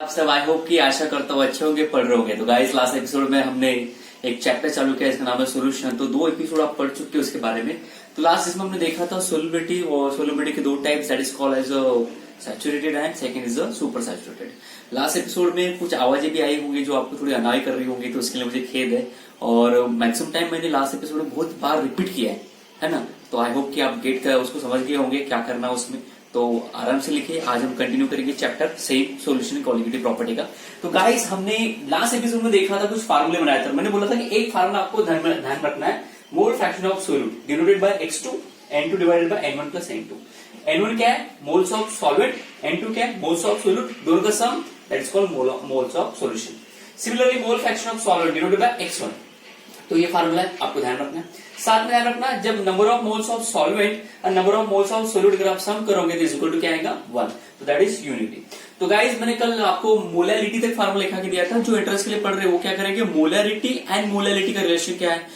आप सब I hope की आशा करता हूँ अच्छे होंगे, पढ़ रहे होंगे। तो गाइस लास्ट एपिसोड में हमने एक चैप्टर चालू किया, इसका नाम है सोल्यूशन। तो 2 एपिसोड आप पढ़ चुके हो उसके बारे में। तो लास्ट इसमें हमने देखा था सोल्युबिलिटी, और सोल्युबिलिटी के 2 types, that is called as saturated and second is super saturated. Last episode में कुछ आवाजें भी आई होंगी जो आपको थोड़ी अनाई कर रही होंगी, तो उसके लिए मुझे खेद है। और मैक्सिमम टाइम मैंने लास्ट एपिसोड में बहुत बार रिपीट किया है ना। तो आई होप कि आप गेट कर उसको समझ गए होंगे क्या करना उसमें। तो आराम से लिखिए। आज हम कंटिन्यू करेंगे chapter same solution colligative property का। तो गाइस हमने लास्ट एपिसोड में देखा था, कुछ फार्मूले बनाया था। मैंने बोला था कि एक फार्मूला आपको ध्यान रखना है, मोल fraction of solute denoted by x2, n2 divided by n1 plus n2। n1 क्या है? Moles of solvent. n2 क्या है? Moles of solute. दोनों का sum, that is called moles of solution. Similarly mole fraction of solvent denoted by x1। तो ये formula है, आपको ध्यान रखना है। साथ में ध्यान रखना, जब number of moles of solvent और number of moles of solute अगर आप सम करोगे तो इक्वल टू क्या आएगा? 1। तो दैट इज यूनिटी। तो गाइस मैंने कल आपको मोलैरिटी तक फार्मूला लिखा के दिया था। जो इंटरेस्ट के लिए पढ़ रहे हैं वो क्या करेंगे, मोलैरिटी एंड मोलैरिटी का रिलेशन क्या है,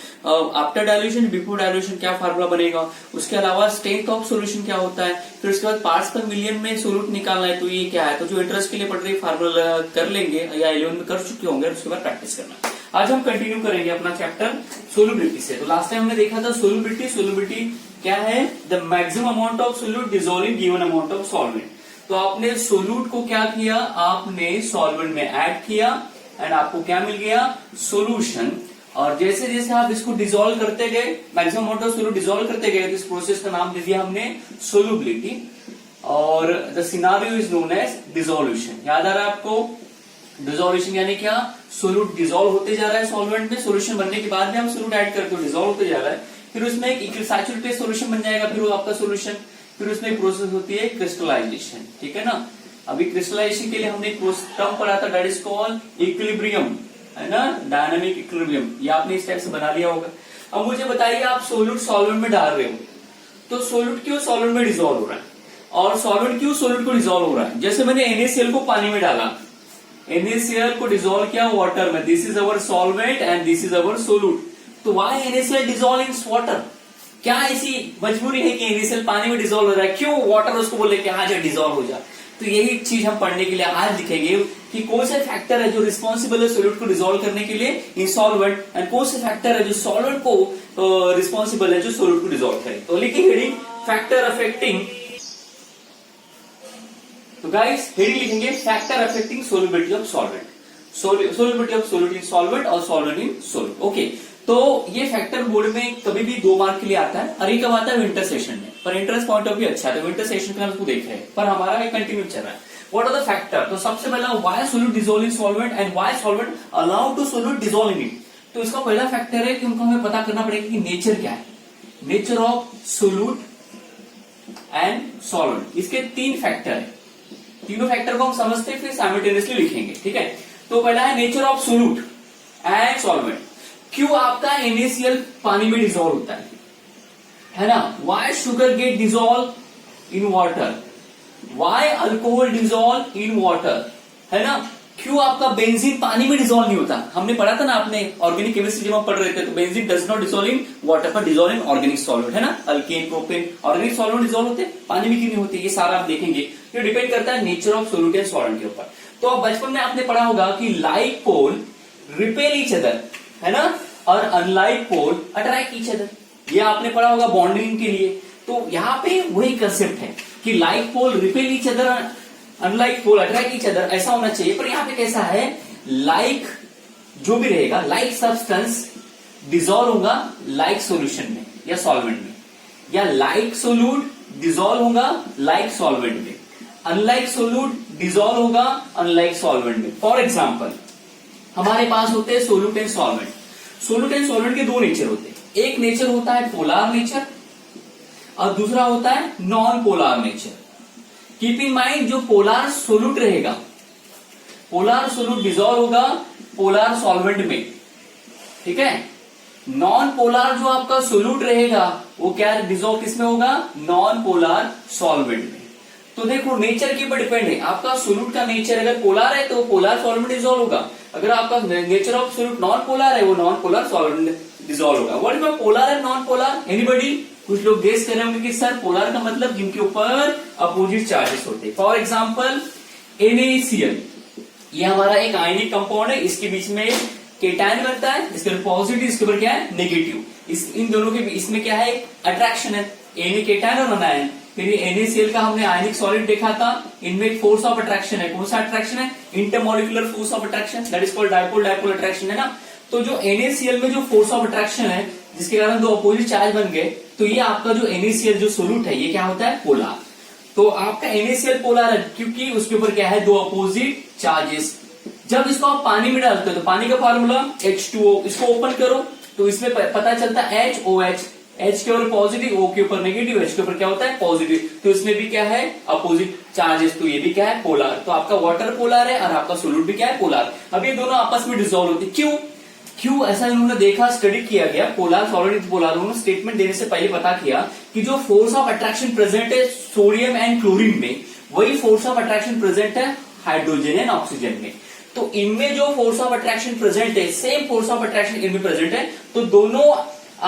आफ्टर डायल्यूशन बिफोर डायल्यूशन क्या फार्मूला बनेगा, उसके अलावा स्ट्रेंथ ऑफ सोल्यूशन क्या होता है, फिर उसके बाद पार्ट्स पर मिलियन में सोल्यूट निकालना है, तो ये क्या है। तो जो इंटरेस्ट के लिए पढ़ रहे फार्मूला कर लेंगे या 11 में कर चुके होंगे, उसके बाद प्रैक्टिस करना। आज हम कंटिन्यू करेंगे अपना चैप्टर सोल्युबिलिटी से। तो लास्ट टाइम हमने देखा था सोल्युबिलिटी। सोल्युबिलिटी क्या है? The maximum amount of solute dissolve in given amount of solvent. तो आपने सोल्यूट को क्या किया, आपने सॉल्वेंट में ऐड किया एंड आपको क्या मिल गया? सोल्यूशन। और जैसे जैसे आप इसको डिसॉल्व करते गए, maximum amount of solute dissolve करते गए, तो इस प्रोसेस का नाम दे दिया हमने सोल्युबिलिटी। और the scenario is known as dissolution. याद आ रहा है आपको? डिसोल्यूशन यानी क्या? सोल्यूट डिसॉल्व होते जा रहा है सॉल्वेंट में, सोल्यूशन बनने के बाद में हम सोल्यूट ऐड करते हो, डिसॉल्व होते जा रहा है, फिर उसमें एक सैचुरेटेड सोल्यूशन बन जाएगा, फिर वो आपका सोल्यूशन। फिर उसमें एक प्रोसेस होती है क्रिस्टलाइजेशन, ठीक है ना। अभी क्रिस्टलाइजेशन के लिए हमने एक टर्म पढ़ा था, दैट इज कॉल्ड इक्विलिब्रियम, है ना, डायनामिक इक्विलिब्रियम। ये आपने इस टाइप से बना लिया होगा। अब मुझे बताइए, आप सोल्यूट सॉल्वेंट में डाल रहे हो, तो सोल्यूट क्यों सॉल्वेंट में डिसॉल्व हो रहा है, और सॉल्वेंट क्यों सोल्यूट को डिसॉल्व हो रहा है? जैसे मैंने NaCl को पानी में डाला, NaCl को डिसॉल्व किया वाटर में, this is our solvent and this is our solute. तो why NaCl dissolve in water? क्या ऐसी मजबूरी है कि NaCl पानी में डिसॉल्व हो रहा है, क्यों वाटर उसको बोले कि हाँ जा डिसॉल्व हो जा? तो यही चीज हम पढ़ने के लिए आज लिखेंगे कि कौन से फैक्टर है जो रिस्पॉन्सिबल है सोल्यूट को डिसॉल्व करने के लिए इन सॉल्वेंट, एंड कौन से फैक्टर है जो सॉल्वेंट को रिस्पॉन्सिबल है जो सोल्यूट को डिसॉल्व करे। तो लिखिए हेडिंग, फैक्टर अफेक्टिंग। तो गाइस हेडिंग लिखेंगे, factor affecting solubility of solvent, solubility of solute in solvent और सॉल्वेंट इन सोल्यूट। ओके, तो ये फैक्टर बोर्ड में कभी भी 2 मार्क के लिए आता है, और ये कब आता है? विंटर सेशन में। पर इंटरेस्ट पॉइंट ऑफ व्यू अच्छा है, तो विंटर सेशन का हम उसको देख रहे हैं, पर हमारा कंटिन्यू चल रहा है। What are the factor? तो सबसे पहला, why solute dissolve in solvent and why solvent allow to solute dissolve in it. तो इसका पहला फैक्टर है कि उनको हमें पता करना पड़ेगा कि नेचर क्या है, nature of solute and solvent. इसके 3 फैक्टर है, तीनों फैक्टर को हम समझते फिर साइमल्टेनियसली लिखेंगे, ठीक है। तो पहला है nature of solute and solvent. क्यों आपका NaCl पानी में डिसॉल्व होता है ना? Why sugar get dissolve in water, why alcohol dissolve in water, है ना। क्यों आपका बेंजीन पानी में डिसॉल्व नहीं होता? हमने पढ़ा था ना, आपने ऑर्गेनिक केमिस्ट्री जब हम पढ़ रहे थे, तो benzene does not dissolve in water पर डिसॉल्व इन ऑर्गेनिक सॉल्वेंट, है ना। Alkane, propane, organic solvent dissolve होते हैं, पानी में क्यों नहीं होते? ये सारा आप देखेंगे। ये डिपेंड करता है nature of solute and solvent के ऊपर। तो अब बचपन में आपने पढ़ा होगा कि like pole repel each other, है ना, और unlike pole attract each other. ये आपने पढ़ा होगा बॉन्डिंग के लिए। तो यहाँ पे वही कंसेप्ट है कि like pole repel each other, unlike pole attract each other, ऐसा होना चाहिए। पर यहाँ पे कैसा है, लाइक जो भी रहेगा, लाइक सब्सटेंस डिसॉल्व होगा लाइक सॉल्यूशन में या सॉल्वेंट में, या लाइक सोल्यूट डिसॉल्व होगा लाइक सॉल्वेंट में, अनलाइक सोल्यूट डिसॉल्व होगा अनलाइक सॉल्वेंट में। फॉर एग्जाम्पल हमारे पास होते हैं solute and solvent. Solute and solvent के 2 नेचर होते हैं। एक नेचर होता है पोलार नेचर और दूसरा होता है non polar nature. Keep in mind, जो पोलार सोल्यूट रहेगा, पोलार सोल्यूट डिसॉल्व होगा पोलार सॉल्वेंट में, ठीक है। नॉन पोलार जो आपका सोल्यूट रहेगा वो क्या डिसॉल्व किसमें होगा? नॉन पोलार सॉल्वेंट में। तो देखो नेचर के ऊपर डिपेंड है। आपका सोल्यूट का नेचर अगर पोलार है तो पोलार सॉल्वेंट डिसॉल्व होगा, अगर आपका nature of solute non polar है वो नॉन पोलार सॉल्वेंट डिसॉल्व होगा। What is polar and non polar? Anybody? कुछ लोग गेस कर रहे होंगे कि सर पोलार का मतलब जिनके ऊपर अपोजिट चार्जेस होते हैं। फॉर एग्जाम्पल NaCl, ये हमारा एक आयनिक कंपाउंड है, इसके बीच में केटायन बनता है, इसके ऊपर पॉजिटिव, इसके ऊपर क्या है नेगेटिव। इन दोनों के इसमें क्या है अट्रैक्शन है, Na केटायन और अनायन। फिर ये NaCl का हमने आयनिक सॉलिड देखा था, इनमें एक फोर्स ऑफ अट्रैक्शन है। कौन सा अट्रैक्शन है? Intermolecular force of attraction, that is called dipole dipole attraction, है ना। तो जो NaCl में जो फोर्स ऑफ अट्रैक्शन है, जिसके कारण दो अपोजिट चार्ज बन गए, तो ये आपका जो NaCl जो सोल्यूट है, ये क्या होता है? पोलर। तो आपका NaCl पोलर है क्योंकि उसके ऊपर क्या है? दो अपोजिट चार्जेस। जब इसको आप पानी में डालते हो तो पानी का फॉर्मूला H2O, इसको ओपन करो तो इसमें पता चलता है HOH, H के ऊपर पॉजिटिव, O के ऊपर नेगेटिव, H के ऊपर क्या होता है? पॉजिटिव। तो इसमें भी क्या है? अपोजिट चार्जेस, तो ये भी क्या है? पोलर। तो आपका वाटर पोलर है और आपका सोल्यूट भी क्या है? पोलर। अब ये दोनों आपस में डिसॉल्व होते, क्यों ऐसा इन्होंने देखा, स्टडी किया गया। पोलर सॉलिड पोलर, उन्होंने स्टेटमेंट देने से पहले पता किया कि जो फोर्स ऑफ अट्रैक्शन प्रेजेंट है सोडियम एंड क्लोरीन में, वही फोर्स ऑफ अट्रैक्शन प्रेजेंट है हाइड्रोजन एंड ऑक्सीजन में। तो इनमें जो फोर्स ऑफ अट्रैक्शन प्रेजेंट है, सेम फोर्स ऑफ अट्रैक्शन इनमें प्रेजेंट है। तो दोनों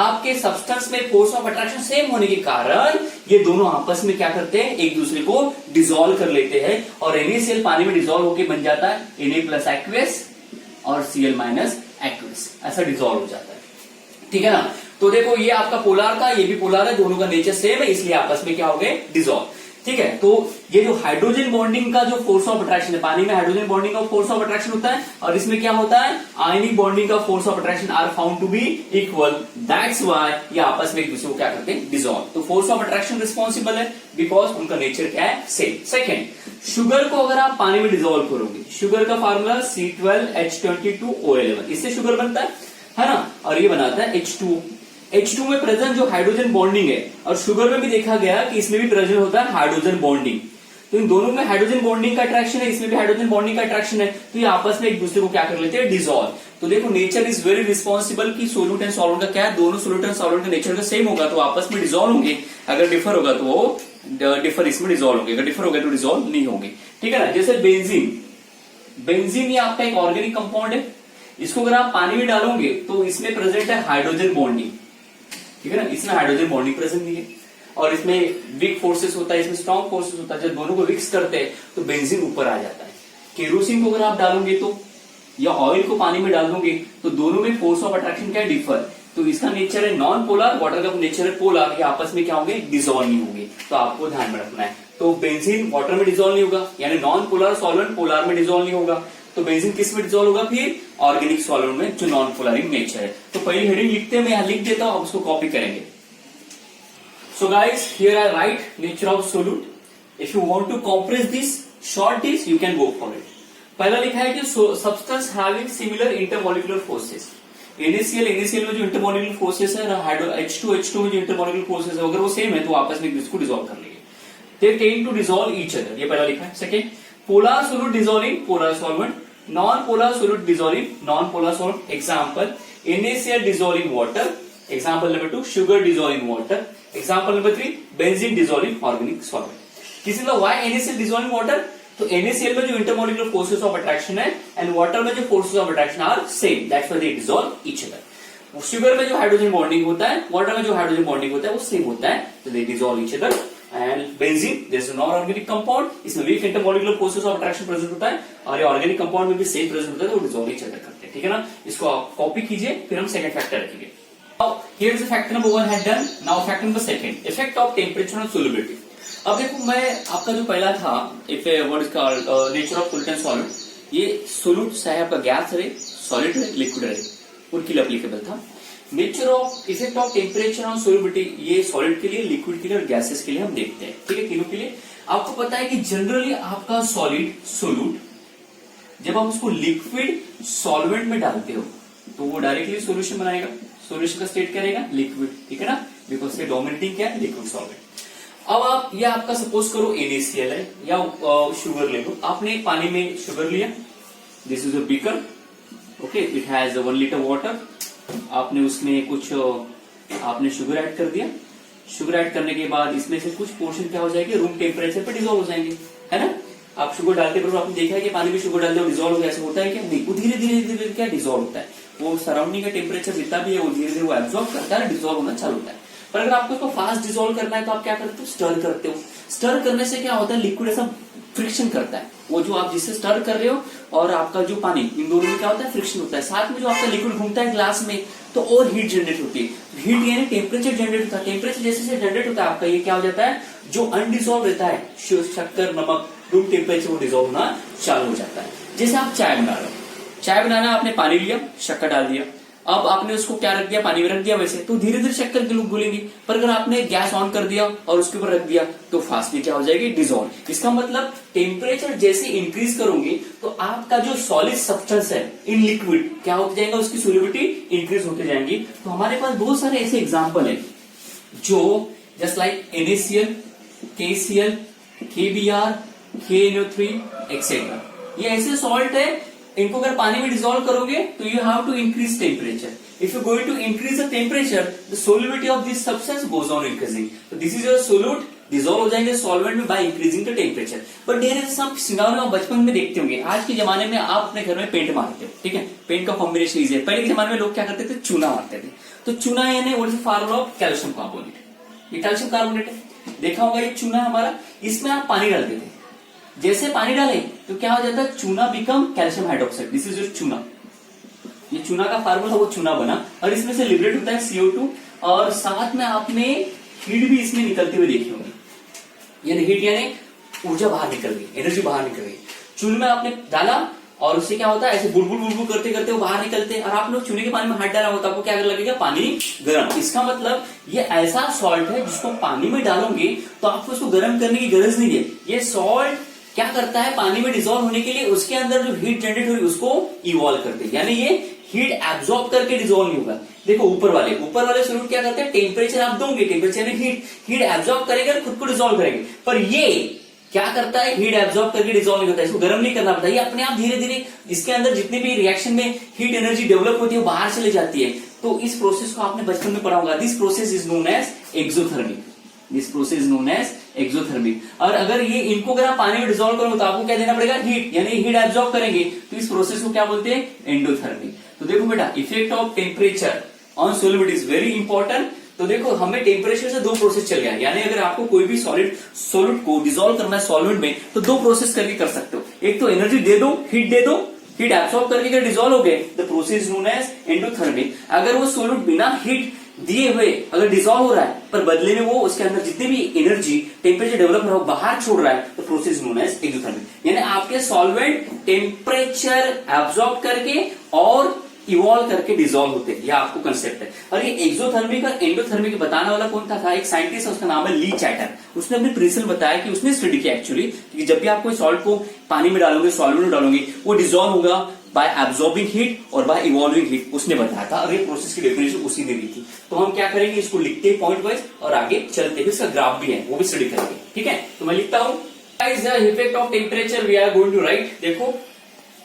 आपके सब्सटेंस में फोर्स ऑफ अट्रैक्शन सेम होने के कारण ये दोनों आपस में क्या करते हैं? एक दूसरे को डिसॉल्व कर लेते हैं और NaCl पानी में डिसॉल्व होकर बन जाता है Na प्लस एक्वेस और Cl माइनस एक्वेस, ऐसा डिसॉल्व हो जाता है। ठीक है ना। तो देखो ये आपका पोलर था, ये भी पोलर है, दोनों का नेचर सेम है, इसलिए आपस में क्या हो गए? डिसॉल्व। ठीक है। तो ये जो हाइड्रोजन बॉन्डिंग का जो फोर्स ऑफ अट्रैक्शन है, पानी में हाइड्रोजन बॉन्डिंग का फोर्स ऑफ अट्रैक्शन होता है और इसमें क्या होता है? आयनिक बॉन्डिंग का force of attraction are found to be equal, that's why ये आपस में एक दूसरे को क्या करते हैं? डिसॉल्व। तो फोर्स ऑफ अट्रैक्शन रिस्पॉन्सिबल है बिकॉज उनका नेचर क्या है? सेम। सेकेंड, शुगर को अगर आप पानी में डिसॉल्व करोगे, शुगर का फार्मूला C12H22O11, इससे शुगर बनता है ना, और ये बनाता है H2O। H2 में प्रेजेंट जो हाइड्रोजन बॉन्डिंग है, और शुगर में भी देखा गया कि इसमें भी प्रेजेंट होता है हाइड्रोजन बॉन्डिंग। तो इन दोनों में हाइड्रोजन बॉन्डिंग का अट्रैक्शन है, इसमें भी हाइड्रोजन बॉन्डिंग का अट्रैक्शन है, तो ये आपस में एक दूसरे को क्या कर लेते हैं? डिसॉल्व। तो देखो नेचर इज वेरी रिस्पॉन्सिबल कि सोल्यूट एंड सॉल्वेंट का क्या है? दोनों सोल्यूट एंड सॉल्वेंट का नेचर का सेम होगा तो आपस में डिसॉल्व होंगे, अगर डिफर होगा तो वो डिफर इसमें डिसॉल्व होंगे, अगर डिफर होगा तो डिसॉल्व नहीं होंगे। ठीक है ना। जैसे बेंजीन ये आपका एक ऑर्गेनिक कंपाउंड है, इसको अगर आप पानी में डालोगे तो इसमें प्रेजेंट है हाइड्रोजन बॉन्डिंग। ठीक है ना, इसमें हाइड्रोजन बॉन्डिंग प्रेजेंट नहीं है और इसमें वीक फोर्सेस होता है, इसमें स्ट्रॉन्ग फोर्सेस होता है। जब दोनों को मिक्स करते हैं तो बेंजीन ऊपर आ जाता है। केरोसिन को अगर आप डालोगे तो, या ऑयल को पानी में डाल दोगे तो दोनों में फोर्स ऑफ अट्रैक्शन क्या है? डिफर। तो इसका नेचर है नॉन पोलर, वाटर का नेचर है पोलर, ये आपस में क्या होंगे? डिसॉल्व नहीं होंगे। तो आपको ध्यान में रखना है। तो बेंजीन वाटर में डिसॉल्व नहीं होगा, यानी नॉन पोलर सॉल्वेंट पोलर में डिसॉल्व नहीं होगा। तो बेंजीन किस में डिसॉल्व होगा? फिर ऑर्गेनिक सॉल्वेंट में, जो नॉन पोलर इन नेचर है। तो पहली हेडिंग लिखते हैं, मैं यहां लिख देता हूं, आप उसको कॉपी करेंगे। So guys, here I write nature of solute. If you want to compress this, short this, you can go for it. पहला लिखा है कि substance having similar intermolecular forces. NaCl में जो intermolecular forces है, H2 में जो intermolecular forces है, अगर वो सेम है तो आपस में इसको डिसॉल्व कर लेंगे। They tend to dissolve each other. ये पहला लिखा है। Second, polar solute dissolving polar solvent, non-polar solute dissolving non-polar solvent. Example, NaCl dissolving water. Example number 2, sugar dissolving water. Example number 3, benzene dissolving organic solvent. किसी का why NaCl dissolving water? तो NaCl में जो intermolecular forces of attraction है and water में जो forces of attraction are same, that's why they dissolve each other. Sugar में जो हाइड्रोजन बॉन्डिंग होता है, वाटर में जो हाइड्रोजन बॉन्डिंग होता है वो सेम होता है, तो they dissolve each other. And benzene, this is a non-organic compound, इसमें weak intermolecular forces of attraction present होता है और ये organic compound में भी same present होता है, तो वो dissolve each other करते हैं। ठीक है ना। इसको आप कॉपी कीजिए, फिर हम सेकंड फैक्टर रखेंगे। Now, here is the factor number 1 had done. Now factor number 2, effect of temperature on solubility. अब देखो मैं आपका जो पहला था, if what is called nature of solute and solid, ये सोल्यूट चाहे आपका गैस रहे, सॉलिड रहे, लिक्विड रहे, उनके लिए एप्लीकेबल था। Nature of effect of temperature on solubility, ये सॉलिड के लिए, लिक्विड के लिए और गैसेस के लिए हम देखते हैं। ठीक है, तीनों के लिए। आपको पता है कि जनरली आपका सॉलिड सोल्यूट जब आप उसको लिक्विड सॉल्वेंट में डालते हो तो वो डायरेक्टली सोल्यूशन बनाएगा। सोल्यूशन का स्टेट क्या रहेगा? लिक्विड। ठीक है ना, बिकॉज ये डोमिनेटिंग क्या है? Liquid solvent. अब आप ये आपका सपोज करो NaCl है या शुगर ले लो। आपने पानी में शुगर लिया, this is a beaker, okay, it has 1 litre water. आपने उसमें कुछ आपने शुगर ऐड कर दिया। शुगर ऐड करने के बाद इसमें से कुछ पोर्शन क्या हो जाएंगे? रूम टेम्परेचर पे डिसॉल्व हो जाएंगे, है ना। आप शुगर डालते पर आपने देखा है कि पानी में शुगर डालते हो डिसॉल्व हो गया, ऐसा होता है क्या? नहीं, वो धीरे धीरे धीरे क्या डिसॉल्व होता है। वो सराउंडिंग का टेम्परेचर जितना भी है वो धीरे धीरे वो एब्जॉर्ब करता है, डिसॉल्व होना चालू होता है। पर अगर आपको इसको फास्ट डिसॉल्व करना है तो आप क्या करते हो? स्टर करते हो। स्टर करने से क्या होता है, लिक्विड ऐसा फ्रिक्शन करता है, वो जो आप जिससे स्टर कर रहे हो और आपका जो पानी, इन दोनों में क्या होता है, फ्रिक्शन होता है। साथ में जो आपका लिक्विड घूमता है ग्लास में तो और हीट जनरेट होती है। हीट यानी टेम्परेचर जनरेट होता है। टेम्परेचर जैसे जनरेट होता है आपका, ये क्या हो जाता है, जो अनडिजॉल्व रहता है शक्कर नमक रूम टेम्परेचर वो डिजॉल्व होना चालू हो जाता है। जैसे आप चाय बना रहे हो, चाय बनाना आपने पानी लिया, शक्कर डाल दिया, अब आपने उसको क्या रख दिया, पानी में रख दिया, वैसे तो धीरे धीरे शक्कर के लोग घुलेंगी। पर अगर आपने गैस ऑन कर दिया और उसके ऊपर रख दिया तो फास्टली क्या हो जाएगी, डिजॉल्व। इसका मतलब टेम्परेचर जैसे इंक्रीज करोगे तो आपका जो सॉलिड सब्सटेंस है इन लिक्विड क्या होते जाएगा, उसकी सोल्युबिलिटी इंक्रीज होते जाएंगी। तो हमारे पास बहुत सारे ऐसे एग्जाम्पल है जो just like NaCl, KCl, KBr, KNO3 etcetera, ये ऐसे सॉल्ट है, इनको अगर पानी में डिसॉल्व करोगे तो you have to increase temperature. If you going to increase the temperature, the solubility of this substance goes on increasing. तो this is your solute, dissolve हो जाएंगे सॉल्वेंट में by increasing the temperature. But there is some scenario आप बचपन में देखते होंगे। आज के जमाने में आप अपने घर में पेंट मारते हो, ठीक है, पेंट का कॉम्बिनेशन इजी है। पहले के जमाने में लोग क्या करते थे, चूना मारते थे। तो चूना यानी what is the formula of calcium carbonate, ये कैल्शियम कार्बोनेट है, देखा होगा ये चूना हमारा। इसमें आप पानी डालते थे, जैसे पानी डाले तो क्या हो जाता है, चूना become calcium hydroxide, this is your चूना। ये चूना का फार्मूला वो चूना बना और इसमें से लिबरेट होता है CO2 और साथ में आपने हीट भी इसमें निकलती हुई देखी होगी। यानी हीट यानी ऊर्जा बाहर निकल गई, एनर्जी बाहर निकल गई। चून में आपने डाला और उससे क्या होता है, ऐसे बुलबुल बुलबुल करते करते वो बाहर निकलते हैं। और आप लोग चूने के पानी में हाथ डाला होता, आपको क्या लगेगा, पानी गर्म। इसका मतलब ये ऐसा सॉल्ट है जिसको पानी में डालोगे तो आपको उसको गर्म करने की जरूरत नहीं है। ये सॉल्ट क्या करता है, पानी में डिसॉल्व होने के लिए उसके अंदर जो हीट जनरेट हुई उसको इवॉल्व करते हैं, यानी ये हीट एब्जॉर्ब करके डिसॉल्व नहीं होगा। देखो ऊपर वाले सोल्यूट क्या करते हैं, टेम्परेचर आप दोगे, टेम्परेचर यानी हीट एब्जॉर्ब करेगा, खुद को डिसॉल्व करेंगे। पर ये क्या करता है, हीट एब्जॉर्ब करके डिसॉल्व नहीं होता, इसको गर्म नहीं करना पड़ता, ये अपने आप धीरे धीरे इसके अंदर जितने भी रिएक्शन में हीट एनर्जी डेवलप होती है वो बाहर चले जाती है। तो इस प्रोसेस को आपने बचपन में पढ़ा होगा, this process is known as exothermic, this process is known as exothermic. और अगर ये इनको अगर आप पानी में डिसॉल्व करोगे तो आपको क्या देना पड़ेगा, हीट, यानी हीट एब्जॉर्ब करेंगे, तो इस प्रोसेस को क्या बोलते हैं, एंडोथर्मिक। तो देखो बेटा, effect of temperature on solubility is very important. तो देखो हमें टेम्परेचर से दो प्रोसेस चल गया, यानी अगर आपको कोई भी सॉलिड को डिसॉल्व करना है सॉल्वेंट में तो दो प्रोसेस करके कर सकते हो। एक तो एनर्जी दे दो, हीट दे दो, हीट एब्सॉर्ब करके अगर डिसॉल्व हो गए the process known as endothermic. अगर वो सॉलिड बिना हीट दिए हुए अगर डिसॉल्व हो रहा है पर बदले में वो उसके अंदर जितने भी एनर्जी टेम्परेचर डेवलप हो रहा है बाहर छोड़ रहा है तो प्रोसेस नोन एज एक्सोथर्मिक। यानी आपके सॉल्वेंट टेम्परेचर एब्सॉर्ब करके और इवॉल्व करके डिसॉल्व होते हैं, यह आपको कंसेप्ट है। और ये एक्सोथर्मिक और एंडोथर्मिक बताने वाला कौन था एक साइंटिस्ट, उसका नाम है ली चैटर। उसने अपने प्रिंसिपल बताया कि उसने स्टडी किया एक्चुअली कि जब भी आप कोई सॉल्ट को पानी में डालोगे, सॉल्वेंट में डालोगे, वो डिसॉल्व होगा बाय एब्सॉर्बिंग हीट और बाय इवॉल्विंग हीट, उसने बताया था। और ये प्रोसेस की डेफिनेशन उसी ने दी थी। तो हम क्या करेंगे, इसको लिखते हैं पॉइंट वाइज और आगे चलते हैं, इसका ग्राफ भी है वो भी स्टडी करेंगे, ठीक है। तो मैं लिखता हूं effect of temperature we are going to write. देखो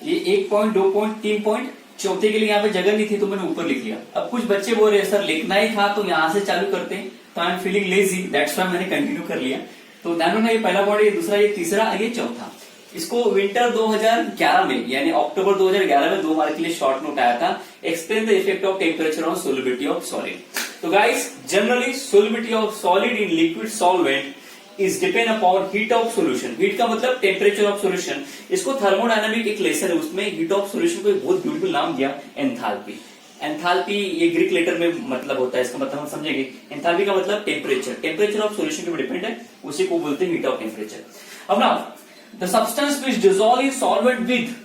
ये 1 पॉइंट, 2 पॉइंट, 3 पॉइंट, चौथे के लिए यहाँ पे जगह नहीं थी तो मैंने ऊपर लिख लिया। अब कुछ बच्चे बोल रहे हैं सर लिखना ही था तो यहाँ से चालू करते हैं, तो I am feeling lazy, that's why मैंने कंटिन्यू कर लिया। तो ध्यान रखना, ये पहला पॉइंट, ये दूसरा, ये तीसरा, ये चौथा। इसको विंटर 2011 में यानी अक्टूबर 2011 में 2 मार्क के लिए शॉर्ट नोट आया था, explain the effect of temperature on solubility of solid. तो guys generally solubility of solid in liquid solvent is depend upon heat of solution. Heat का मतलब टेम्परेचर ऑफ सोल्यूशन। इसको थर्मोडायनामिक एक lesson है, उसमें heat of solution को एक बहुत ब्यूटीफुल नाम दिया, एंथैल्पी। एंथैल्पी ये ग्रीक लेटर में मतलब होता है, इसका मतलब हम समझेंगे। एंथैल्पी का मतलब टेम्परेचर, टेम्परेचर ऑफ सोल्यूशन के ऊपर डिपेंड है, उसी को बोलते हैं हीट ऑफ टेम्परेचर। अब ना the substance which dissolve in solvent with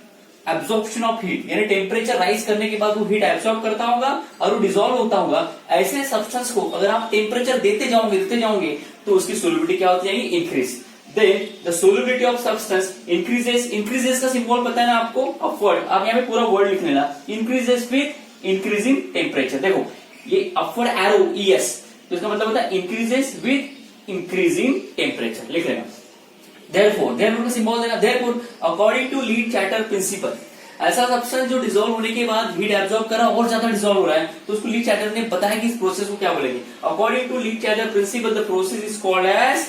absorption of heat, यानी टेम्परेचर राइज करने के बाद वो हीट एब्सॉर्ब करता होगा और वो डिसॉल्व होता होगा। ऐसे सब्सटेंस को अगर आप टेम्परेचर देते जाओगे तो उसकी सोल्युबिलिटी क्या होती है, increase. Then the solubility of substance increases. Increases का सिंबल पता है ना आपको, अपवर्ड। आप यहाँ पे पूरा वर्ड लिख लेना, इंक्रीजेस विद इंक्रीजिंग टेम्परेचर। देखो ये अपवर्ड एरो ES, तो इसका मतलब होता है इंक्रीजेस विद इंक्रीजिंग टेम्परेचर, लिख लेना। Therefore का सिंबल देना, therefore according to Le Chatelier principle, ऐसा सब्सटेंस जो डिसॉल्व होने के बाद हीट एब्सॉर्ब करा और ज्यादा डिसॉल्व हो रहा है तो उसको लीड चैटर ने बताया कि इस प्रोसेस को क्या बोलेंगे। According to Le Chatelier principle the process is called as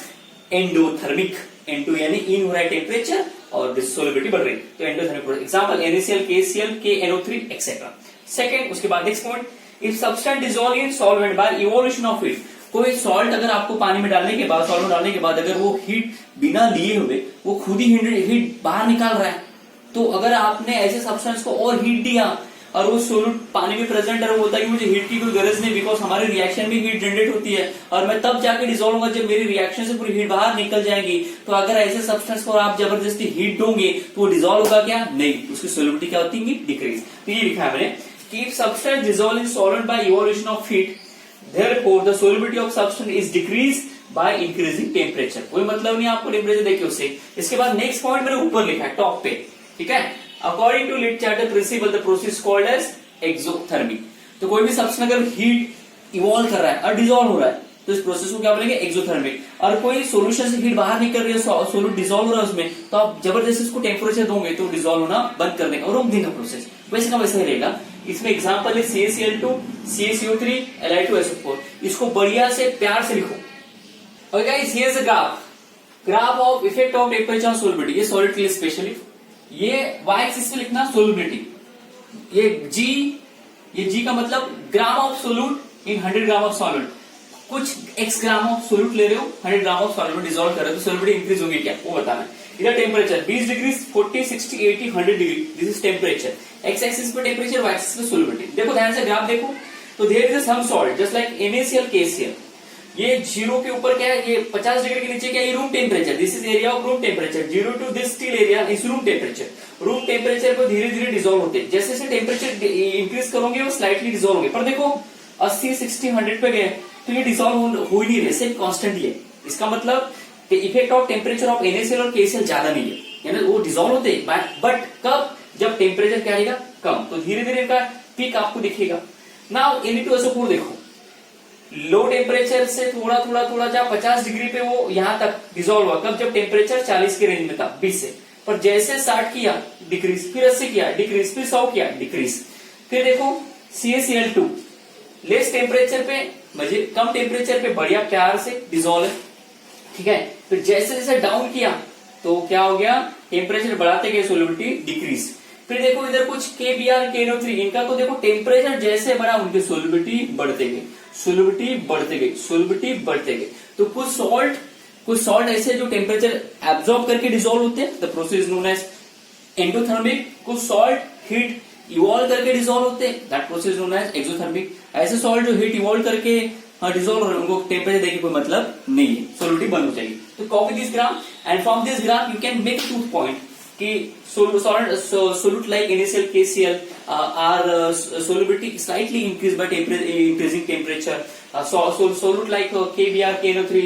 endothermic. Endo यानी इन हो रहा है टेम्परेचर और सोल्युबिलिटी बढ़ रही है, तो endothermic process. Example NaCl, KCl, KNO3 etcetera. Second, उसके बाद next point, if substance dissolve in solvent by evolution of heat, कोई सॉल्ट अगर आपको पानी में डालने के बाद, सॉल्ट में डालने के बाद अगर वो हीट बिना लिए हुए वो खुद ही हीट बाहर निकाल रहा है, तो अगर आपने ऐसे सब्सटेंस को और हीट दिया और वो सोल्यूट पानी में प्रेजेंट है, वो बोलता है कि मुझे हीट की कोई गरज नहीं, बिकॉज हमारी रिएक्शन में हीट जनरेट होती है और मैं तब जाके डिसॉल्व होगा जब मेरी रिएक्शन से पूरी हीट बाहर निकल जाएगी। तो अगर ऐसे सब्सटेंस को आप जबरदस्ती हीट दोगे तो वो डिसॉल्व होगा क्या? नहीं, उसकी सोल्यूबिलिटी क्या होती है? डिक्रीज। तो ये लिखा है मैंने कि if substance dissolve in solvent by evolution of heat, therefore the solubility of substance is decrease by increasing temperature. कोई मतलब नहीं आपको टेम्परेचर देखिए उससे। इसके बाद नेक्स्ट पॉइंट मैंने ऊपर लिखा है टॉप पे, ठीक है। According to Le Chatelier principle the process called as exothermy. तो कोई भी सब्सटेंस अगर हीट इवॉल्व कर रहा है और डिसॉल्व हो रहा है तो इस प्रोसेस को क्या बोलेंगे? एक्सोथर्मिक। और कोई सॉल्यूशन से हीट बाहर निकल रही है, सोल्यूट डिसॉल्व हो रहा है उसमें, तो आप जबरदस्ती इसको टेम्परेचर दोगे तो डिसॉल्व होना बंद कर देगा और रोक देगा प्रोसेस। वैसे का वैसा ही रहेगा। इसमें एग्जांपल है CaCl2, CaCO3, Li2SO4। इसको बढ़िया से प्यार से लिखो। Okay guys, here is a graph of effect of temperature on solubility. ये सॉलिड के लिए स्पेशली, ये y एक्सिस पे लिखना सोल्युबिलिटी, ये G का मतलब gram of solute in 100 gram of solvent. कुछ x ग्राम ऑफ सोल्यूट ले रहे हो, 100 ग्राम ऑफ सॉल्वेंट डिसॉल्व कर रहे हो तो सोल्युबिलिटी इंक्रीज होगी क्या, वो बताना है। इधर temperature 20 degree, 40, 60, 80, 100 degree, this is temperature. x axis पे टेम्परेचर, y एक्सिस पे सोल्युबिलिटी। देखो ध्यान से ग्राफ देखो, तो there is some salt just like NaCl, KCl। ये 0 के ऊपर क्या है? ये 50 डिग्री के नीचे क्या है? ये room temperature, this is area of room temperature. 0 to this still area is room temperature. Room temperature पर धीरे धीरे डिसॉल्व होते हैं, जैसे जैसे टेम्परेचर इंक्रीज करोगे वो स्लाइटली डिसॉल्व होंगे। पर देखो 80, 60, 100 पे गए तो ये डिसॉल्व हो ही नहीं रहे, सिर्फ कांस्टेंट ही है। इसका मतलब effect of temperature of NaCl और KCl ज्यादा नहीं है, यानी वो डिसॉल्व होते हैं, बट कब? जब टेम्परेचर क्या रहेगा? कम। तो धीरे धीरे इनका पीक आपको दिखेगा। नाउ Na2SO4 देखो, लो टेम्परेचर से थोड़ा थोड़ा थोड़ा जब 50 डिग्री पे वो यहां तक डिसॉल्व हुआ, कब? जब टेम्परेचर 40 के रेंज में था, 20 से। पर जैसे 60 किया डिक्रीज, फिर 80 किया डिक्रीज, फिर 100 किया डिक्रीज। फिर देखो CaCl2 लेस टेम्परेचर पे, मुझे कम टेम्परेचर पे बढ़िया प्यार से डिसॉल्व है, ठीक है। फिर जैसे जैसे डाउन किया तो क्या हो गया? टेम्परेचर बढ़ाते गए सोल्युबिलिटी डिक्रीज। फिर देखो इधर कुछ KBr, KNO3, इनका तो देखो टेम्परेचर जैसे बढ़ा उनकी सोल्युबिलिटी बढ़ते गई, सोल्युबिलिटी बढ़ते गई, सोल्युबिलिटी बढ़ते गई। तो कुछ सॉल्ट ऐसे जो टेम्परेचर एब्जॉर्ब करके डिसॉल्व होते हैं, the process known as endothermic. कुछ सॉल्ट हीट इवॉल्व करके डिसॉल्व होते हैं, that process known as exothermic. ऐसे सॉल्ट जो हीट इवॉल्व करके डिसॉल्व हो रहे हैं उनको टेम्परेचर देके कोई मतलब नहीं है, सोल्युबिलिटी बंद हो जाएगी। तो copy this graph and from this graph you can make 2 point कि solute like NaCl, KCl are solubility slightly increased by increasing temperature. Solute like KBr, KNO3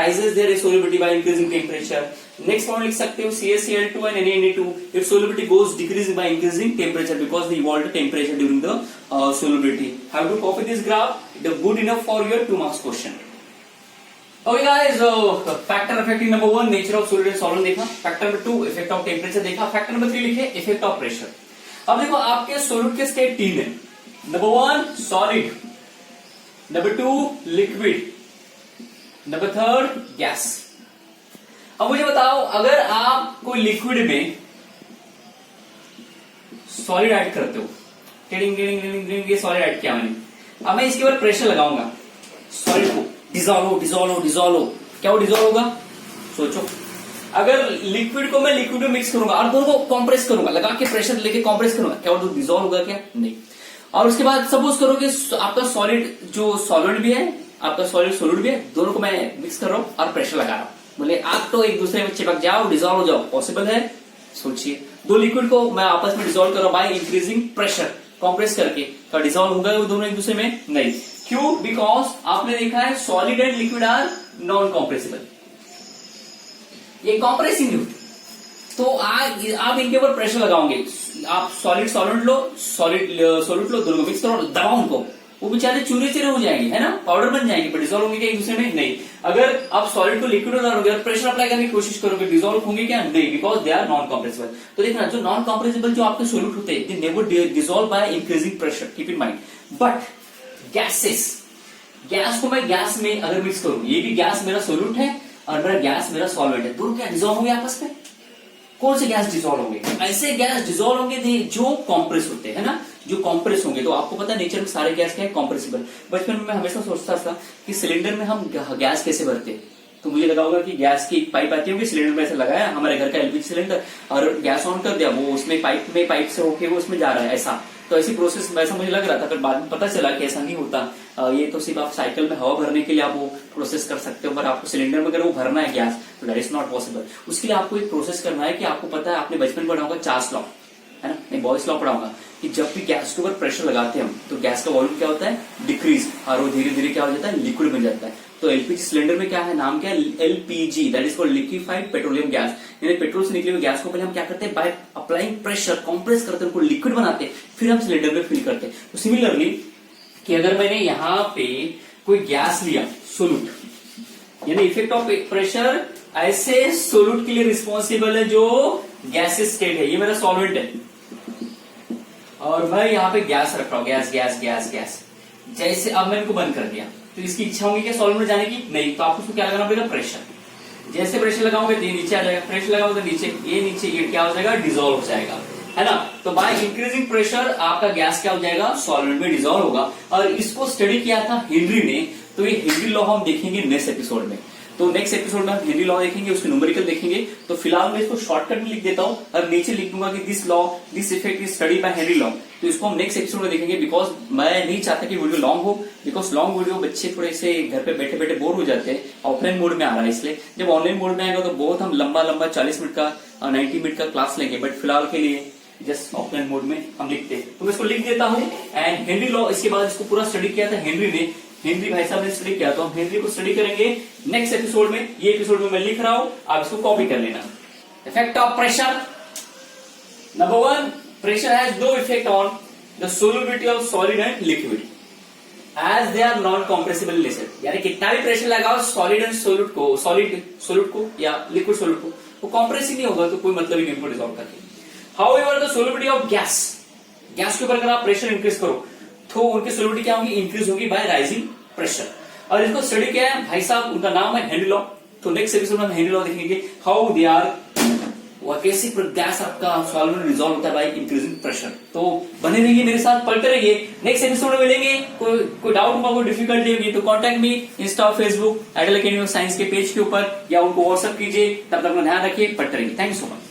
rises their solubility by increasing temperature. Next point लिख सकते हो CaCl2 and Na2, its solubility goes decreasing by increasing temperature because they evolved temperature during the solubility. Have to copy this graph. It is good enough for your 2 marks question. Okay guys, factor affecting number 1 nature of solid and solvent देखा, factor number 2 effect of temperature देखा, factor number 3 लिखे effect of pressure. अब देखो आपके solute के state 3 है, number 1 solid, number 2 liquid, number 3 gas. अब मुझे बताओ अगर आप कोई लिक्विड में सॉलिड ऐड करते हो, ये सॉलिड ऐड किया मैंने, अब मैं इसके ऊपर प्रेशर लगाऊंगा सॉलिड को, डिसॉल्व क्या वो डिसॉल्व होगा? सोचो, अगर लिक्विड को मैं लिक्विड में मिक्स करूंगा और दोनों को कंप्रेस करूंगा, लगा के प्रेशर लेके कंप्रेस करूंगा, क्या वो डिसॉल्व होगा क्या? नहीं। और उसके बाद सपोज करो कि आपका सॉलिड जो सॉल्वेंट भी है, आपका सॉलिड सोल्यूट भी है, दोनों को मैं मिक्स कर रहा हूं और प्रेशर लगा रहा हूं, बोले आप तो एक दूसरे में चिपक जाओ, डिसॉल्व हो जाओ, पॉसिबल है? सोचिए, 2 लिक्विड को मैं आपस में डिसॉल्व कर रहा हूं बाय इंक्रीजिंग प्रेशर, कंप्रेस करके, क्या डिसॉल्व होगा वो दोनों एक दूसरे में? नहीं। क्यों? बिकॉज आपने देखा है solid and liquid are non compressible, ये कॉम्प्रेसिंग है। तो आप इनके ऊपर प्रेशर लगाओगे, आप सॉलिड सॉल्वेंट लो, सोल्यूट लो, दोनों को मिक्स करो, दबाओ उनको, वो बेचारे चूरे चूरे हो जाएंगे, है ना, पाउडर बन जाएंगे, पर डिसॉल्व होंगे क्या एक दूसरे में? नहीं। अगर आप सॉलिड को लिक्विड में डालोगे और प्रेशर अप्लाई करने की कोशिश करोगे, डिसॉल्व होंगे क्या? नहीं, because they are non compressible. तो देखना, जो नॉन कॉम्प्रेसिबल जो आपके सोल्यूट होते हैं, they never dissolve by increasing pressure, keep in mind. But gas को मैं गैस में अगर मिक्स करूं, ये भी गैस मेरा सोल्यूट है और मेरा गैस मेरा सॉल्वेंट है, दोनों क्या डिसॉल्व होंगे आपस में? कौन से गैस डिजोल्व होंगे? ऐसे गैस डिजोल्व होंगे जो कॉम्प्रेस होते हैं ना, जो कॉम्प्रेस होंगे। तो आपको पता है नेचर में सारे गैस क्या है, कॉम्प्रेसिबल। बचपन में मैं हमेशा सोचता था कि सिलेंडर में हम गैस कैसे भरते हैं, तो मुझे लगा होगा कि गैस की पाइप आती होगी, सिलेंडर में ऐसे लगाया हमारे घर का एलपीजी सिलेंडर और गैस ऑन कर दिया, वो उसमें पाइप से होके वो उसमें जा रहा है ऐसा। तो ऐसी प्रोसेस वैसा मुझे लग रहा था, फिर बाद में पता चला कि ऐसा नहीं होता। ये तो सिर्फ आप साइकिल में हवा भरने के लिए आप वो प्रोसेस कर सकते हो, पर आपको सिलेंडर में अगर वो भरना है गैस तो दैट इज नॉट पॉसिबल। उसके लिए आपको एक प्रोसेस करना है कि आपको पता है, आपने बचपन में पढ़ा होगा चार्ल्स लॉ, है ना, नहीं बॉयस लॉ पढ़ा होगा कि जब भी गैस के ऊपर प्रेशर लगाते हैं हम तो गैस का वॉल्यूम क्या होता है, डिक्रीज, और वो धीरे धीरे क्या हो जाता है, लिक्विड बन जाता है। तो एलपीजी सिलेंडर में क्या है, नाम क्या है, LPG, that is called liquefied petroleum gas. यानी पेट्रोल से निकले हुए गैस को पहले हम क्या करते हैं, बाय अप्लाइंग प्रेशर कंप्रेस करते हैं, उनको लिक्विड बनाते हैं, फिर हम सिलेंडर में फिल करते हैं। तो सिमिलरली कि अगर मैंने यहाँ पे कोई गैस लिया सोलूट, यानी इफेक्ट ऑफ प्रेशर ऐसे सोलूट के लिए रिस्पॉन्सिबल है जो गैसेस स्टेट है, ये मेरा सॉल्वेंट है, और मैं यहाँ पे गैस रख रहा हूं, गैस गैस गैस गैस। जैसे अब मैं इनको बंद कर दिया तो इसकी इच्छा होगी क्या सॉल्वेंट में जाने की? नहीं, तो आपको क्या लगाना पड़ेगा, प्रेशर। जैसे प्रेशर लगाओगे तो ये नीचे आ जाएगा, प्रेशर लगाओगे तो नीचे ये क्या हो जाएगा, डिजोल्व हो जाएगा, है ना। तो बाय इंक्रीजिंग प्रेशर आपका गैस क्या हो जाएगा, सॉल्वेंट में डिजोल्व होगा। और इसको स्टडी किया था हेनरी ने, तो ये हेनरी लॉ हम देखेंगे नेक्स्ट एपिसोड में। तो नेक्स्ट एपिसोड में हम हेनरी लॉ देखेंगे, उसके न्यूमेरिकल देखेंगे। तो फिलहाल मैं इसको शॉर्टकट में लिख देता हूं और नीचे लिख दूंगा कि this law, this effect is study by Henry law. तो इसको हम नेक्स्ट एपिसोड में देखेंगे, बिकॉज मैं नहीं चाहता कि वीडियो लॉन्ग हो, बिकॉज लॉन्ग वीडियो बच्चे थोड़े से घर पे बैठे बैठे बोर हो जाते हैं। ऑफलाइन मोड में आ रहा है, इसलिए जब ऑनलाइन मोड में आएगा तो बहुत हम लंबा 40 मिनट का 90 मिनट का क्लास लेंगे, बट फिलहाल के लिए जस्ट ऑफलाइन मोड में हम लिखते हैं। तो मैं इसको लिख देता हूं एंड हेनरी लॉ, इसके बाद इसको पूरा स्टडी किया था हेनरी ने, हेनरी भाई साहब ने स्टडी किया, तो हम हेनरी को स्टडी करेंगे नेक्स्ट एपिसोड में। ये एपिसोड में मैं लिख रहा हूं, आप इसको कॉपी कर लेना। Effect of pressure, number 1, pressure has no effect on the solubility of solid and liquid as they are non compressible nature. यानी कितना भी प्रेशर लगाओ सॉलिड एंड सोल्यूट को, सॉलिड को या लिक्विड सोल्यूट को, वो कॉम्प्रेस ही नहीं होगा, तो कोई मतलब ही नहीं उनको डिसॉल्व करके। However the solubility of gas, gas के ऊपर अगर आप प्रेशर इंक्रीज करो तो उनकी सोल्युबिलिटी क्या होगी, इंक्रीज होगी बाय राइजिंग प्रेशर। और इसको स्टडी किया है भाई साहब, उनका नाम है हेनरी लॉ। तो नेक्स्ट एपिसोड में हम हेनरी लॉ देखेंगे, हाउ दे आर, कैसे गैस आपका सॉल्वेंट डिसॉल्व होता है बाय इंक्रीजिंग प्रेशर। तो बने रहिए मेरे साथ, पढ़ते रहिए। नेक्स्ट एपिसोड में मिलेंगे। कोई डाउट होगा, कोई डिफिकल्टी होगी तो contact me Insta, Facebook, ideal academy of science के पेज के ऊपर, या उनको व्हाट्सएप कीजिए। तब तक अपना ध्यान रखिए, पढ़ते रहिए। Thank you so much.